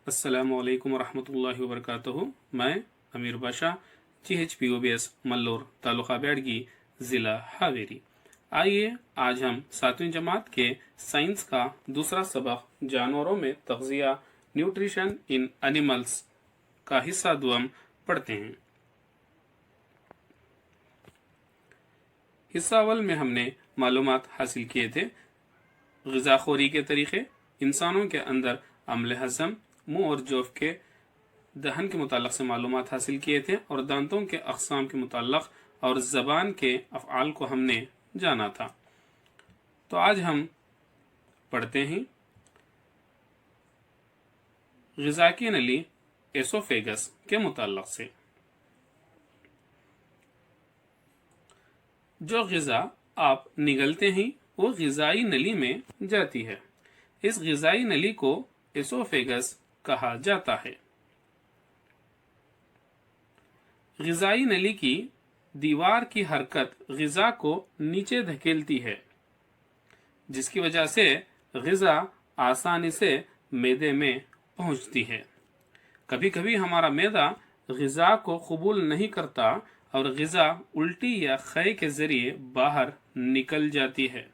अस्सलामु अलैकुम वरहमतुल्लाहि वबरकातुहू। मैं अमीर बाशा GHPOBS मल्लोर तालुका बैडगी ज़िला हावेरी। आइए आज हम 7वीं जमात के साइंस का दूसरा सबक जानवरों में तग़ज़िया न्यूट्रिशन इन एनिमल्स का हिस्सा दुआम पढ़ते हैं। हिस्सा अव्वल में हमने मालूमात हासिल किए थे ग़िज़ाख़ोरी के तरीक़े, इंसानों के अंदर अम्ल हज़म, मुंह और जोफ के दहन के मुताल्लिक़ से मालूमात हासिल किए थे और दांतों के अक़साम के मुताल्लिक़ और ज़बान के अफ़आल को हमने जाना था। तो आज हम पढ़ते हैं ग़िज़ा की नली एसोफेगस के मुताल्लिक़ से। जो ग़िज़ा आप निगलते हैं वो ग़िज़ाई नली में जाती है। इस ग़िज़ाई नली को एसोफेगस कहा जाता है। ग़िज़ाई नली की दीवार की हरकत ग़िज़ा को नीचे धकेलती है, जिसकी वजह से ग़िज़ा आसानी से मैदे में पहुंचती है। कभी कभी हमारा मैदा ग़िज़ा को कबूल नहीं करता और ग़िज़ा उल्टी या ख़य के ज़रिए बाहर निकल जाती है।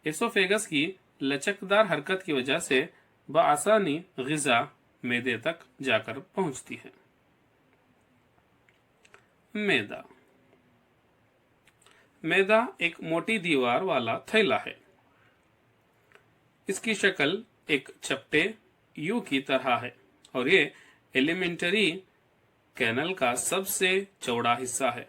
एसोफेगस की लचकदार हरकत की वजह से बआसानी ग़िज़ा मैदे तक जाकर पहुंचती है। मैदा मैदा एक मोटी दीवार वाला थैला है। इसकी शक्ल एक चपटे यू की तरह है और ये एलिमेंटरी कैनल का सबसे चौड़ा हिस्सा है।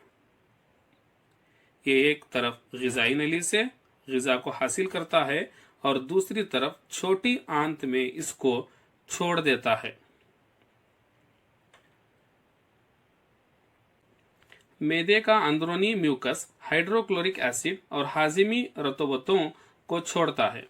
ये एक तरफ ग़िज़ाई नली से ग़िज़ा को हासिल करता है और दूसरी तरफ छोटी आंत में इसको छोड़ देता है। मैदे का अंदरूनी म्यूकस हाइड्रोक्लोरिक एसिड और हाजिमी रतूबतों को छोड़ता है।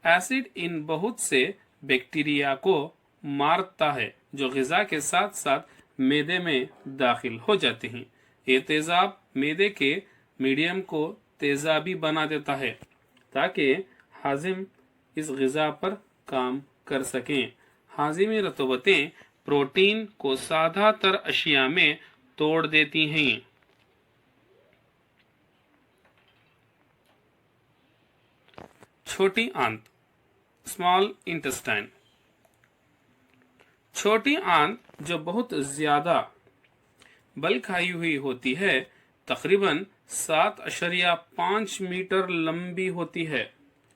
एसिड इन बहुत से बैक्टीरिया को मारता है जो ग़िज़ा के साथ साथ मैदे में दाखिल हो जाते हैं। ये तेज़ाब मैदे के मीडियम को तेज़ाबी बना देता है ताकि हाजिम इस ग़िज़ा पर काम कर सकें। हाजिमी रतूबतें प्रोटीन को सादा तर अशिया में तोड़ देती हैं। छोटी आंत स्मॉल इंटेस्टाइन। छोटी आंत जो बहुत ज्यादा बल खाई हुई होती है, तकरीबन 7.5 मीटर लंबी होती है।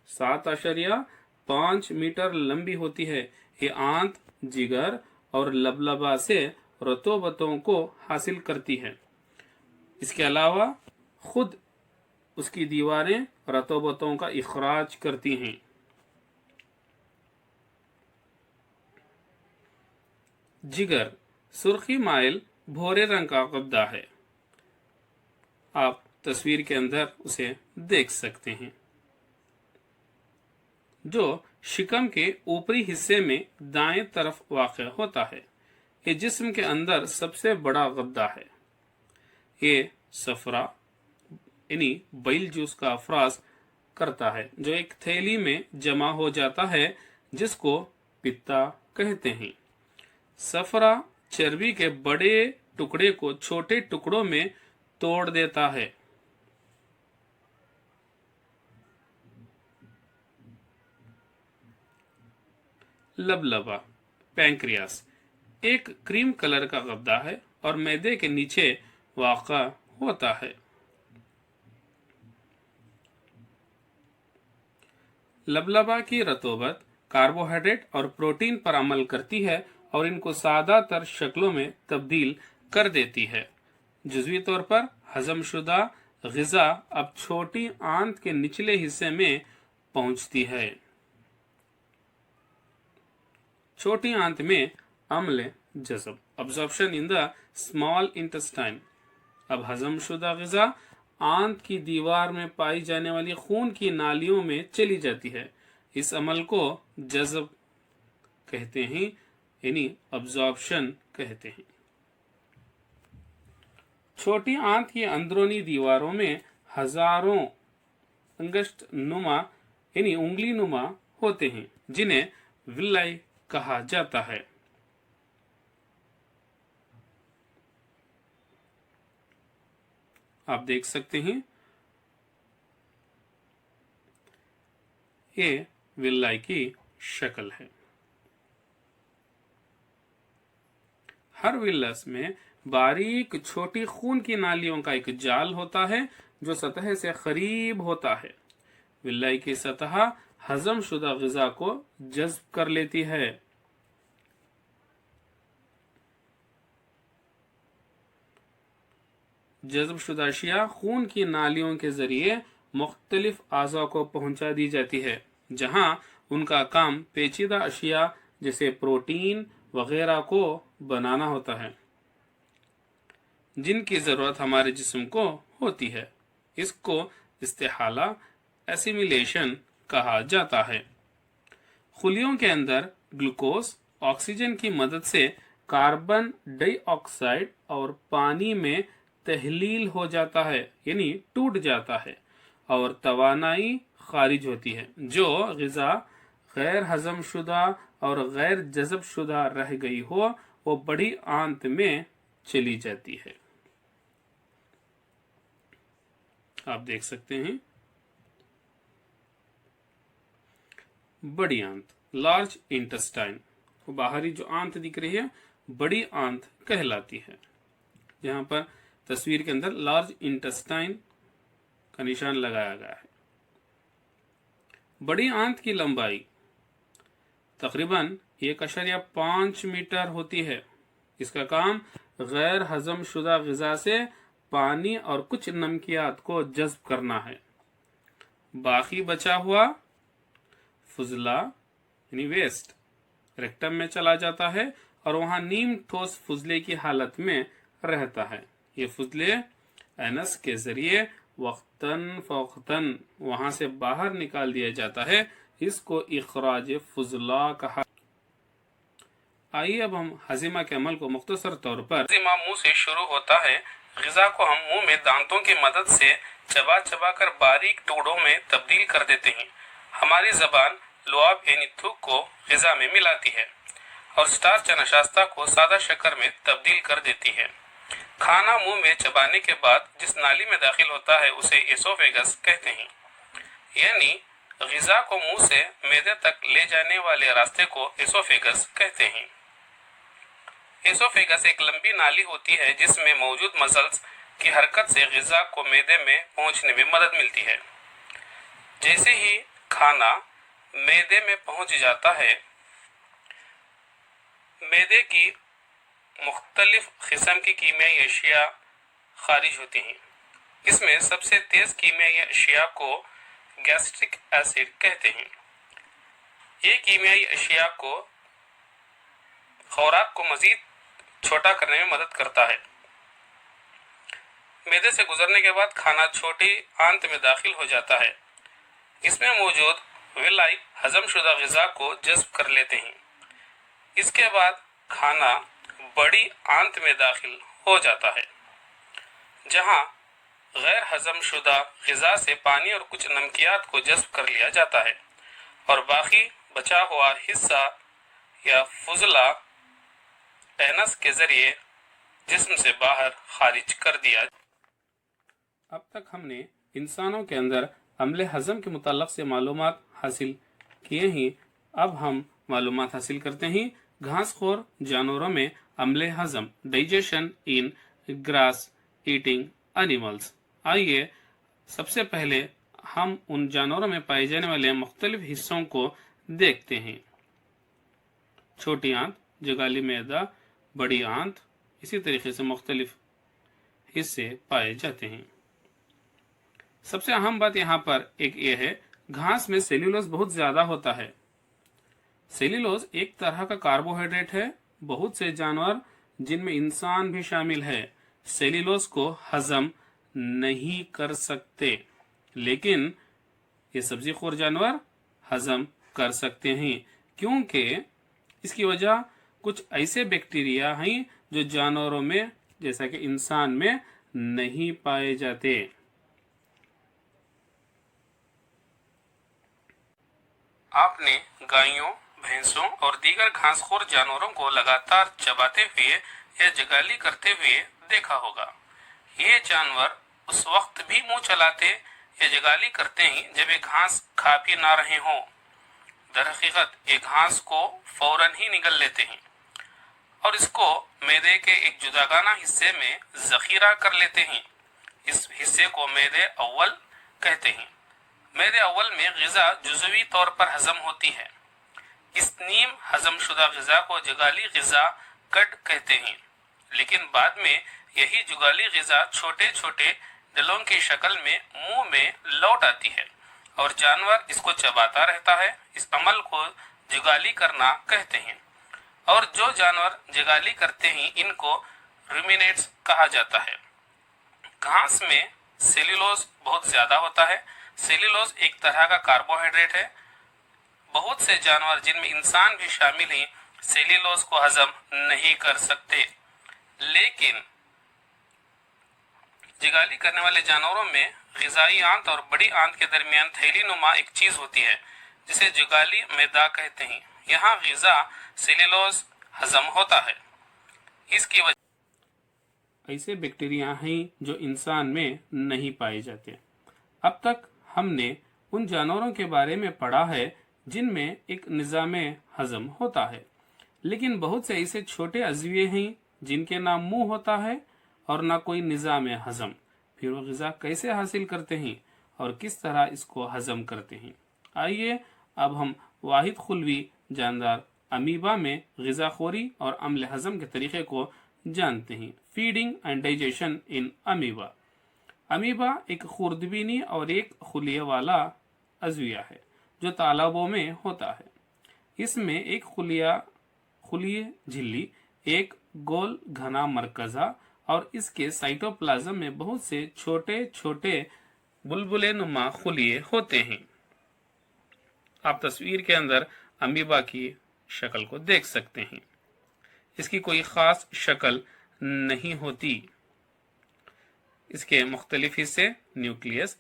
7.5 मीटर लंबी होती है। ये आंत जिगर और लबलबा से रतूबतों को हासिल करती है। इसके अलावा खुद उसकी दीवारें रतूबतों का इखराज करती हैं। जिगर सुर्खी माइल भूरे रंग का गद्दा है। आप तस्वीर के अंदर उसे देख सकते हैं, जो शिकम के ऊपरी हिस्से में दाएं तरफ वाक़ होता है। ये जिस्म के अंदर सबसे बड़ा गद्दा है। ये सफरा यानी बैल जूस का अफराज करता है, जो एक थैली में जमा हो जाता है, जिसको पित्ता कहते हैं। सफरा चर्बी के बड़े टुकड़े को छोटे टुकड़ों में तोड़ देता है। लबलबा पैंक्रियास एक क्रीम कलर का गद्दा है और मैदे के नीचे वाक़ा होता है। लबलबा की रतूबत कार्बोहाइड्रेट और प्रोटीन पर अमल करती है और इनको सादा तर शक्लों में तब्दील कर देती है। जुज़वी तौर पर हजमशुदा ग़िज़ा अब छोटी आंत के निचले हिस्से में पहुंचती है। छोटी आंत में अम्ल जज़ब absorption in the small intestine. अब हजमशुदा ग़िज़ा आंत की दीवार में पाई जाने वाली खून की नालियों में चली जाती है। इस अमल को जज़ब कहते हैं, यानी अब्जॉर्प्शन कहते हैं। छोटी आंत की अंदरूनी दीवारों में हजारों अंगुष्ठ नुमा यानी उंगली नुमा होते हैं, जिन्हें विल्लाई कहा जाता है। आप देख सकते हैं ये विल्लाई की शक्ल है। हर विल्लस में बारीक छोटी खून की नालियों का एक जाल होता है जो सतह से करीब होता है। विल्लाई की सतह हजम शुदा ग़िज़ा को जज़्ब कर लेती है। जज़्ब शुदा अशिया खून की नालियों के जरिए मुख्तलिफ आज़ा को पहुंचा दी जाती है, जहां उनका काम पेचीदा अशिया जैसे प्रोटीन वगैरह को बनाना होता है, जिनकी ज़रूरत हमारे जिस्म को होती है। इसको इस्तेहाला एसिमिलेशन कहा जाता है। खुलियों के अंदर ग्लूकोज ऑक्सीजन की मदद से कार्बन डाइऑक्साइड और पानी में तहलील हो जाता है, यानी टूट जाता है, और तवानाई खारिज होती है। जो ग़िज़ा गैर हजम शुदा और गैर जज़ब शुदा रह गई हो वो बड़ी आंत में चली जाती है। आप देख सकते हैं बड़ी आंत, लार्ज इंटेस्टाइन, बाहरी जो आंत दिख रही है बड़ी आंत कहलाती है। यहाँ पर तस्वीर के अंदर लार्ज इंटेस्टाइन का निशान लगाया गया है। बड़ी आंत की लंबाई तकरीबन 1.5 मीटर होती है। इसका काम गैर हजम शुदा ग़िज़ा से पानी और कुछ नमकियात को जज़्ब करना है। बाकी बचा हुआ फुजला यानी वेस्ट रेक्टम में चला जाता है और वहां नीम ठोस फुजले की हालत में रहता है। ये फुजले एनस के जरिए वक्तन फौक्तन वहां से बाहर निकाल दिया जाता है। इसको इखराज फुजला कहा। आइए अब हम हजीमा के अमल को मुख्तसर तौर पर। हजीमा मुंह से शुरू होता है। ग़िज़ा को हम मुंह में दांतों की मदद से चबा चबा कर बारीक टुकड़ों में तब्दील कर देते हैं। हमारी जबान लुआब यानी थूक को ग़िज़ा में मिलाती है और स्टार्च या नशास्ता को सादा शक्कर में तब्दील कर देती है। खाना मुंह में चबाने के बाद जिस नाली में दाखिल होता है उसे एसोफेगस कहते हैं, यानी ग़िज़ा को मुंह से मैदे तक ले जाने वाले रास्ते को एसोफेगस कहते हैं। एसोफेगस एक लंबी नाली होती है जिसमें मौजूद मसल्स की हरकत से ग़िज़ा को मैदे में पहुंचने में मदद मिलती है। जैसे ही खाना मैदे में पहुंच जाता है, मैदे की मुख्तलिफ किस्म की कीमियाई अशिया खारिज होती हैं। इसमें सबसे तेज कीमियाई अशिया को गैस्ट्रिक एसिड कहते हैं। ये कीमियाई अशिया को खुराक को मजीद छोटा करने में मदद करता है। मैदे से गुजरने के बाद खाना छोटी आंत में दाखिल हो जाता है। इसमें मौजूद विलाई हजम शुदा ग़िज़ा को जज़्ब कर लेते हैं। इसके बाद खाना बड़ी आंत में दाखिल हो जाता है, जहां गैर हजम शुदा ग़िज़ा से पानी और कुछ नमकियात को जज़्ब कर लिया जाता है और बाकी बचा हुआ हिस्सा या फुजला एनस के जरिए जिस्म से बाहर खारिज कर दिया। अब तक हमने इंसानों के अंदर अम्ले हजम के मुताल्लिक़ से मालूमात हासिल किए हैं। अब हम मालूमात हासिल करते हैं घासखोर जानवरों में अम्ले हजम, डाइजेशन इन ग्रास ईटिंग एनिमल्स। आइए सबसे पहले हम उन जानवरों में पाए जाने वाले मुख्तलिफ हिस्सों को देखते हैं। छोटी आंत, जगाली मैदा, बड़ी आंत, इसी तरीके से मुख्तलिफ हिस्से पाए जाते हैं। सबसे अहम बात यहाँ पर एक ये है, घास में सेल्यूलोज बहुत ज्यादा होता है। सेल्यूलोज एक तरह का कार्बोहाइड्रेट है। बहुत से जानवर जिनमें इंसान भी शामिल है सेल्यूलोज को हजम नहीं कर सकते, लेकिन ये सब्जीखोर जानवर हजम कर सकते हैं, क्योंकि इसकी वजह कुछ ऐसे बैक्टीरिया हैं जो जानवरों में जैसा कि इंसान में नहीं पाए जाते। آپ نے گایوں، بھینسوں اور دیگر گھاس خور جانوروں کو لگاتار چباتے ہوئے یا جگالی کرتے ہوئے دیکھا ہوگا۔ یہ جانور اس وقت بھی منہ چلاتے یا جگالی کرتے ہیں جب یہ گھاس کھا بھی نہ رہے ہوں۔ در حقیقت یہ گھاس کو فوراً ہی نگل لیتے ہیں اور اس کو معدے کے ایک جداگانہ حصے میں ذخیرہ کر لیتے ہیں۔ اس حصے کو معدے اول کہتے ہیں۔ معدے اول میں غذا جزوی طور پر ہضم ہوتی ہے۔ اس نیم ہضم شدہ غذا کو جگالی غذا کڈ کہتے ہیں، لیکن بعد میں یہی جگالی غذا چھوٹے چھوٹے ڈلوں کی شکل میں منہ میں لوٹ آتی ہے اور جانور اس کو چباتا رہتا ہے۔ اس عمل کو جگالی کرنا کہتے ہیں، اور جو جانور جگالی کرتے ہیں ان کو رومینیٹس کہا جاتا ہے۔ گھاس میں سیلولوز بہت زیادہ ہوتا ہے۔ سیلولوز ایک طرح کا کاربوہائیڈریٹ ہے۔ بہت سے جانور جن میں انسان بھی شامل ہیں سیلولوز کو ہضم نہیں کر سکتے، لیکن جگالی کرنے والے جانوروں میں غذائی آنت اور بڑی آنت کے درمیان تھیلی نما ایک چیز ہوتی ہے جسے جگالی معدہ کہتے ہیں۔ یہاں غذا سیلولوز ہضم ہوتا ہے۔ اس کی وجہ ایسے بیکٹیریا ہیں جو انسان میں نہیں پائے جاتے۔ اب تک ہم نے ان جانوروں کے بارے میں پڑھا ہے جن میں ایک نظام ہضم ہوتا ہے، لیکن بہت سے ایسے چھوٹے عضوے ہیں جن کے نہ منہ ہوتا ہے اور نہ کوئی نظام ہضم۔ پھر وہ غذا کیسے حاصل کرتے ہیں اور کس طرح اس کو ہضم کرتے ہیں؟ آئیے اب ہم واحد خلوی جاندار امیبا میں غذا خوری اور عمل ہضم کے طریقے کو جانتے ہیں۔ Feeding and digestion in amoeba. Amoeba ایک خوردبینی اور ایک خلیے والا عضویہ ہے جو تالابوں میں ہوتا ہے۔ اس میں ایک خلیے جھلی، ایک گول گھنا مرکزہ اور اس کے سائٹوپلازم میں بہت سے چھوٹے چھوٹے بلبلے نما خلیے ہوتے ہیں۔ آپ تصویر کے اندر امیبا کی شکل کو دیکھ سکتے ہیں۔ اس کی کوئی خاص شکل نہیں ہوتی۔ اس کے مختلف حصے، نیوکلیس،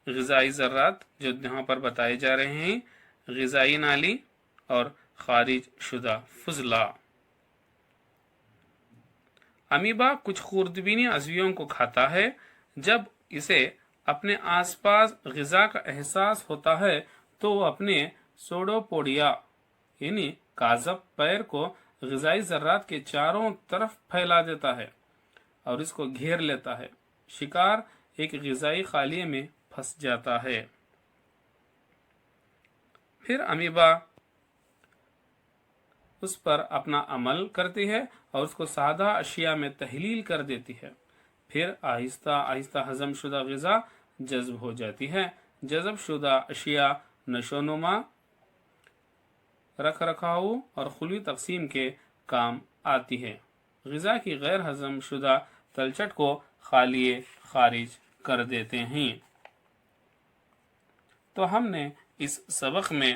غذائی ذرات جو یہاں پر بتائے جا رہے ہیں، غذائی نالی اور خارج شدہ فضلہ۔ امیبا کچھ خوردبینی عضویوں کو کھاتا ہے۔ جب اسے اپنے آس پاس غذا کا احساس ہوتا ہے تو وہ اپنے سوڈوپوڈیا یعنی کاذب پیر کو غذائی ذرات کے چاروں طرف پھیلا دیتا ہے اور اس کو گھیر لیتا ہے۔ شکار ایک غذائی خلیے میں پھنس جاتا ہے۔ پھر امیبا اس پر اپنا عمل کرتی ہے اور اس کو سادہ اشیاء میں تحلیل کر دیتی ہے۔ پھر آہستہ آہستہ ہضم شدہ غذا جذب ہو جاتی ہے۔ جذب شدہ اشیاء نشو و نما، رکھ رکھاؤ اور خلوی تقسیم کے کام آتی ہے۔ غذا کی غیر ہضم شدہ تلچھٹ کو خلیے خارج کر دیتے ہیں۔ تو ہم نے اس سبق میں